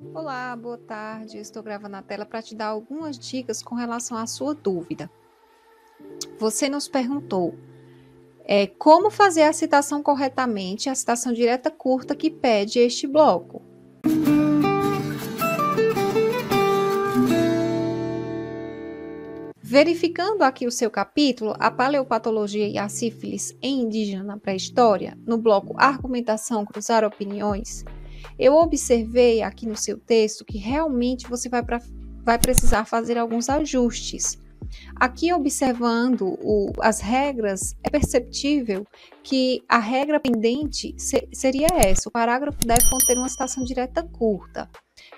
Olá, boa tarde. Estou gravando a tela para te dar algumas dicas com relação à sua dúvida. Você nos perguntou como fazer a citação corretamente, a citação direta curta que pede este bloco. Verificando aqui o seu capítulo, a paleopatologia e a sífilis em indígena na pré-história, no bloco Argumentação, Cruzar Opiniões, eu observei aqui no seu texto que realmente você vai precisar fazer alguns ajustes. Aqui, observando as regras, é perceptível que a regra pendente seria essa: o parágrafo deve conter uma citação direta curta.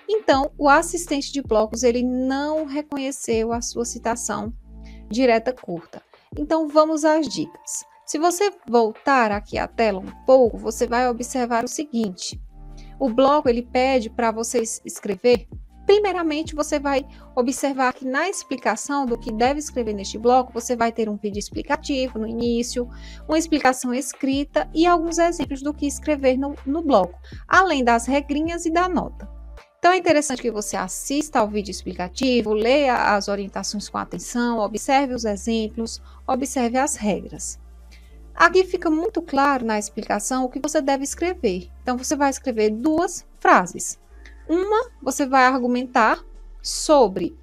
Então, o assistente de blocos ele não reconheceu a sua citação direta curta. Então, vamos às dicas. Se você voltar aqui à tela um pouco, você vai observar o seguinte: o bloco ele pede para você escrever. Primeiramente, você vai observar que na explicação do que deve escrever neste bloco, você vai ter um pedido explicativo no início, uma explicação escrita e alguns exemplos do que escrever no bloco, além das regrinhas e da nota. Então, é interessante que você assista ao vídeo explicativo, leia as orientações com atenção, observe os exemplos, observe as regras. Aqui fica muito claro na explicação o que você deve escrever. Então, você vai escrever duas frases. Uma, você vai argumentar sobre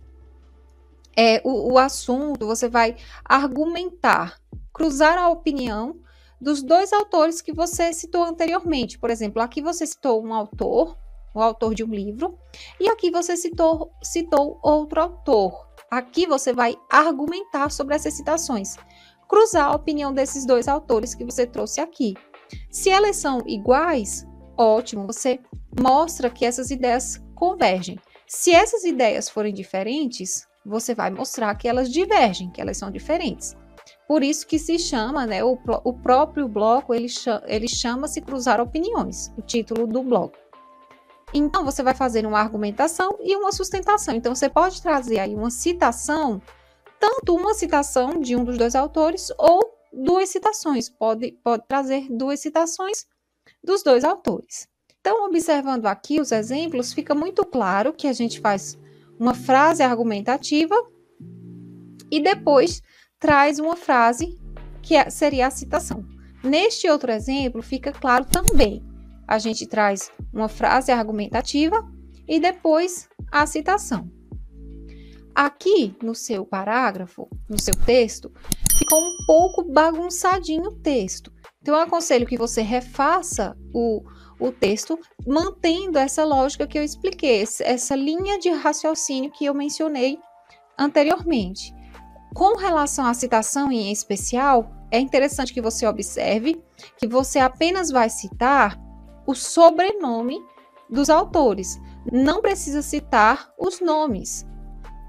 o assunto, você vai argumentar, cruzar a opinião dos dois autores que você citou anteriormente. Por exemplo, aqui você citou um autor, o autor de um livro, e aqui você citou outro autor. Aqui você vai argumentar sobre essas citações, cruzar a opinião desses dois autores que você trouxe aqui. Se elas são iguais, ótimo, você mostra que essas ideias convergem. Se essas ideias forem diferentes, você vai mostrar que elas divergem, que elas são diferentes. Por isso que se chama, o próprio bloco, ele chama-se Cruzar Opiniões, o título do bloco. Então, você vai fazer uma argumentação e uma sustentação. Então, você pode trazer aí uma citação, tanto uma citação de um dos dois autores ou duas citações. Pode trazer duas citações dos dois autores. Então, observando aqui os exemplos, fica muito claro que a gente faz uma frase argumentativa e depois traz uma frase que seria a citação. Neste outro exemplo, fica claro também. A gente traz uma frase argumentativa e depois a citação. Aqui no seu parágrafo, no seu texto, ficou um pouco bagunçadinho o texto. Então, eu aconselho que você refaça o texto, mantendo essa lógica que eu expliquei, essa linha de raciocínio que eu mencionei anteriormente. Com relação à citação em especial, é interessante que você observe que você apenas vai citar o sobrenome dos autores. Não precisa citar os nomes,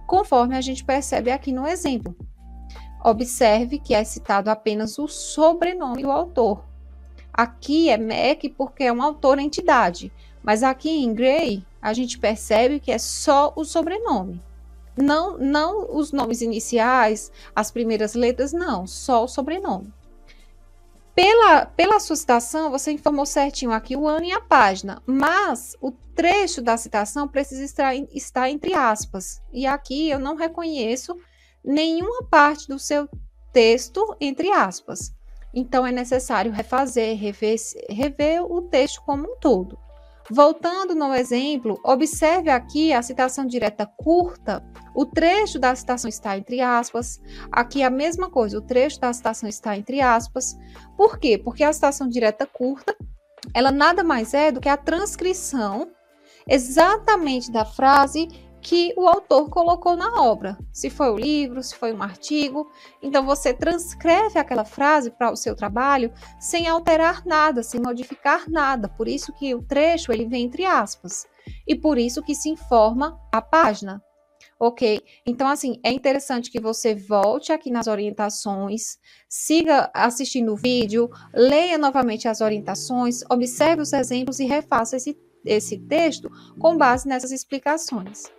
conforme a gente percebe aqui no exemplo. Observe que é citado apenas o sobrenome do autor. Aqui é Mac porque é um autor-entidade, mas aqui em Gray a gente percebe que é só o sobrenome. Não os nomes iniciais, as primeiras letras, não, só o sobrenome. Pela sua citação, você informou certinho aqui o ano e a página, mas o trecho da citação precisa estar entre aspas. E aqui eu não reconheço nenhuma parte do seu texto entre aspas. Então, é necessário rever o texto como um todo. Voltando no exemplo, observe aqui a citação direta curta, o trecho da citação está entre aspas. Aqui a mesma coisa, o trecho da citação está entre aspas. Por quê? Porque a citação direta curta, ela nada mais é do que a transcrição exatamente da frase que o autor colocou na obra. Se foi o livro, se foi um artigo. Então, você transcreve aquela frase para o seu trabalho sem alterar nada, sem modificar nada. Por isso que o trecho ele vem entre aspas. E por isso que se informa a página. Ok? Então, assim, é interessante que você volte aqui nas orientações, siga assistindo o vídeo, leia novamente as orientações, observe os exemplos e refaça esse texto com base nessas explicações.